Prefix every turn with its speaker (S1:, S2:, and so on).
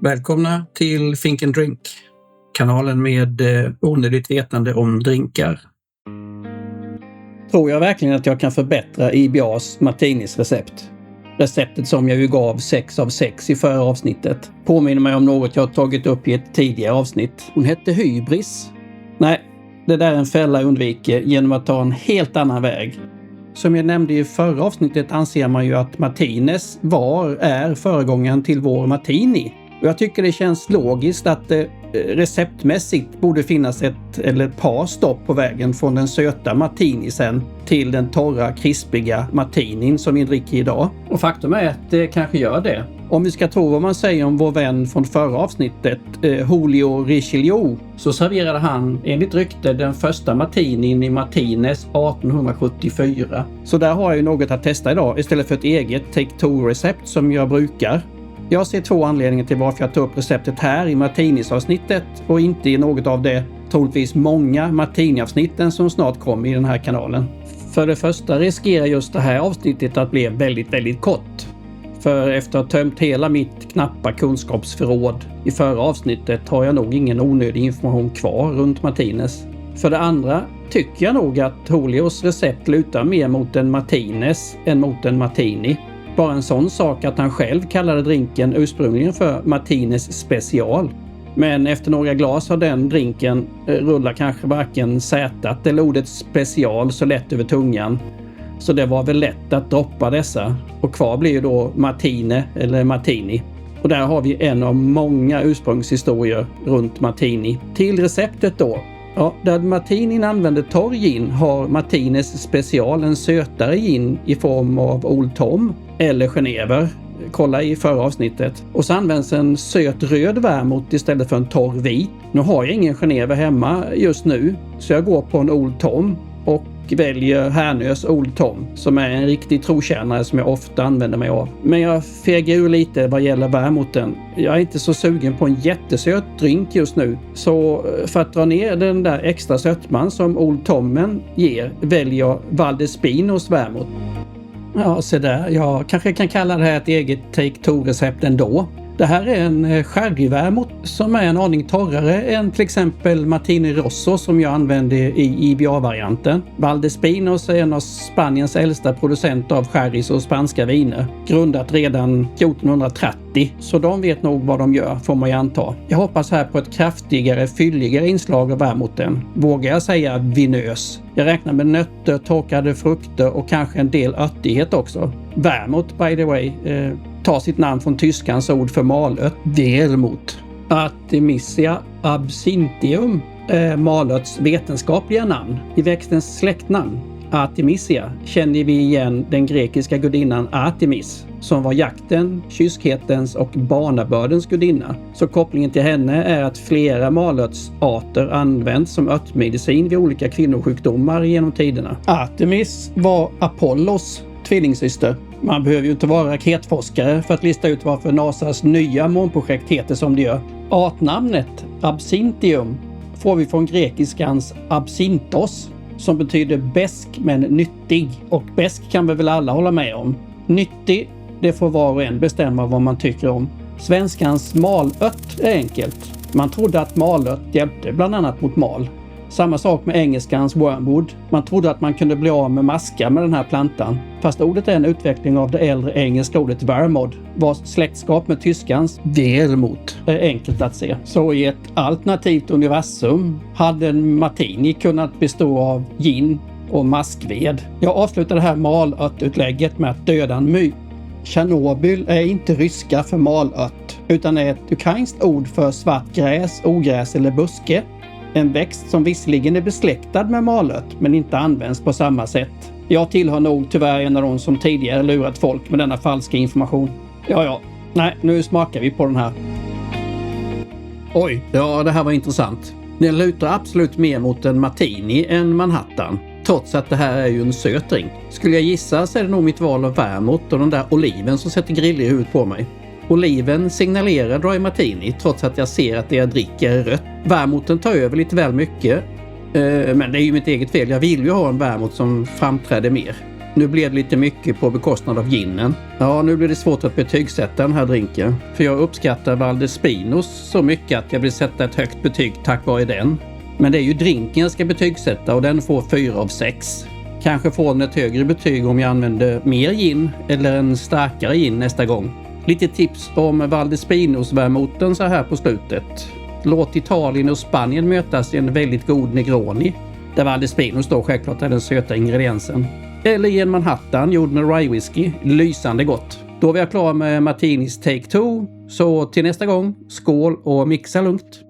S1: Välkomna till Think and Drink, kanalen med onödigt vetande om drinkar. Tror jag verkligen att jag kan förbättra IBAs Martinis recept? Receptet som jag ju gav 6 av 6 i förra avsnittet påminner mig om något jag tagit upp i ett tidigare avsnitt. Hon hette Hybris. Nej, det där är en fälla jag undviker genom att ta en helt annan väg. Som jag nämnde i förra avsnittet anser man ju att Martinez är föregångaren till vår Martini. Och jag tycker det känns logiskt att det receptmässigt borde finnas ett eller ett par stopp på vägen från den söta Martinisen till den torra, krispiga Martinin som vi dricker idag. Och faktum är att det kanske gör det. Om vi ska tro vad man säger om vår vän från förra avsnittet, Julio Richelieu, så serverade han enligt rykte den första Martinin i Martinez 1874. Så där har jag ju något att testa idag istället för ett eget Take-Two-recept som jag brukar. Jag ser 2 anledningar till varför jag tar upp receptet här i Martinis-avsnittet och inte i något av de troligtvis många Martini-avsnitten som snart kommer i den här kanalen. För det första riskerar just det här avsnittet att bli väldigt, väldigt kort. För efter att ha tömt hela mitt knappa kunskapsförråd i förra avsnittet har jag nog ingen onödig information kvar runt Martinez. För det andra tycker jag nog att Julios recept lutar mer mot en Martinez än mot en Martini. Bara en sån sak att han själv kallade drinken ursprungligen för Martinez special. Men efter några glas av den drinken rullar kanske varken sätat eller ordet special så lätt över tungan. Så det var väl lätt att droppa dessa. Och kvar blir ju då Martine eller Martini. Och där har vi en av många ursprungshistorier runt Martini. Till receptet då. Ja, där Martinin använder torr gin har Martinez special en sötare gin i form av Old Tom eller Genever. Kolla i förra avsnittet. Och så används en söt röd vermouth istället för en torr vit. Nu har jag ingen Genever hemma just nu så jag går på en Old Tom och väljer Härnös Old Tom som är en riktig trotjänare som jag ofta använder mig av. Men jag fegar ur lite vad gäller vermouthen. Jag är inte så sugen på en jättesöt drink just nu. Så för att dra ner den där extra sötman som Old Tommen ger väljer jag Valdespinos vermouth. Ja, så där. Jag kanske kan kalla det här ett eget Take-Two-recept ändå. Det här är en sherryvermouth som är en aning torrare än till exempel Martini Rosso som jag använde i IBA-varianten. Valdespinos är en av Spaniens äldsta producenter av sherrys och spanska viner. Grundat redan 1430, så de vet nog vad de gör får man ju anta. Jag hoppas här på ett kraftigare, fylligare inslag av vermouthen. Vågar jag säga vinös? Jag räknar med nötter, torkade frukter och kanske en del örtighet också. Vermouth, by the way, tar sitt namn från tyskans ord för malört, Wermut. Artemisia absinthium är malörts vetenskapliga namn. I växtens släktnamn, Artemisia, känner vi igen den grekiska gudinnan Artemis som var jakten, kyskhetens och barnabördens gudinna. Så kopplingen till henne är att flera malörtsarter används som örtmedicin vid olika kvinnosjukdomar genom tiderna. Artemis var Apollos tvillingsyster. Man behöver ju inte vara raketforskare för att lista ut varför NASAs nya månprojekt heter som det gör. Artnamnet absinthium får vi från grekiskans absintos som betyder besk men nyttig. Och besk kan vi väl alla hålla med om. Nyttig, det får var och en bestämma vad man tycker om. Svenskans malört är enkelt. Man trodde att malört hjälpte bland annat mot mal. Samma sak med engelskans wormwood. Man trodde att man kunde bli av med maskar med den här plantan. Fast ordet är en utveckling av det äldre engelska ordet vermod, vars släktskap med tyskans Wermut är enkelt att se. Så i ett alternativt universum hade en Martini kunnat bestå av gin och maskved. Jag avslutar det här malörtutlägget med att döda en myt. Tjernobyl är inte ryska för malört, utan är ett ukrainskt ord för svart gräs, ogräs eller buske. En växt som visserligen är besläktad med malört men inte används på samma sätt. Jag tillhör nog tyvärr en av de som tidigare lurat folk med denna falska information. Nej, nu smakar vi på den här. Oj, ja det här var intressant. Den lutar absolut mer mot en Martini än Manhattan. Trots att det här är ju en söt drink. Skulle jag gissa så är det nog mitt val av vermouth och den där oliven som sätter grill i huvudet på mig. Oliven signalerar dry martini trots att jag ser att det jag dricker är rött. Vermouthen tar över lite väl mycket. Men det är ju mitt eget fel. Jag vill ju ha en vermouth som framträder mer. Nu blev det lite mycket på bekostnad av ginen. Ja, nu blir det svårt att betygsätta den här drinken. För jag uppskattar Valdespinos så mycket att jag vill sätta ett högt betyg tack vare den. Men det är ju drinken jag ska betygsätta och den får 4 av 6. Kanske får den ett högre betyg om jag använder mer gin eller en starkare gin nästa gång. Lite tips om Valdespinos vermouten så här på slutet. Låt Italien och Spanien mötas i en väldigt god Negroni. Där Valdespinos då självklart är den söta ingrediensen. Eller i en Manhattan gjord med rye whisky. Lysande gott. Då är jag klar med Martinis Take 2. Så till nästa gång, skål och mixa lugnt.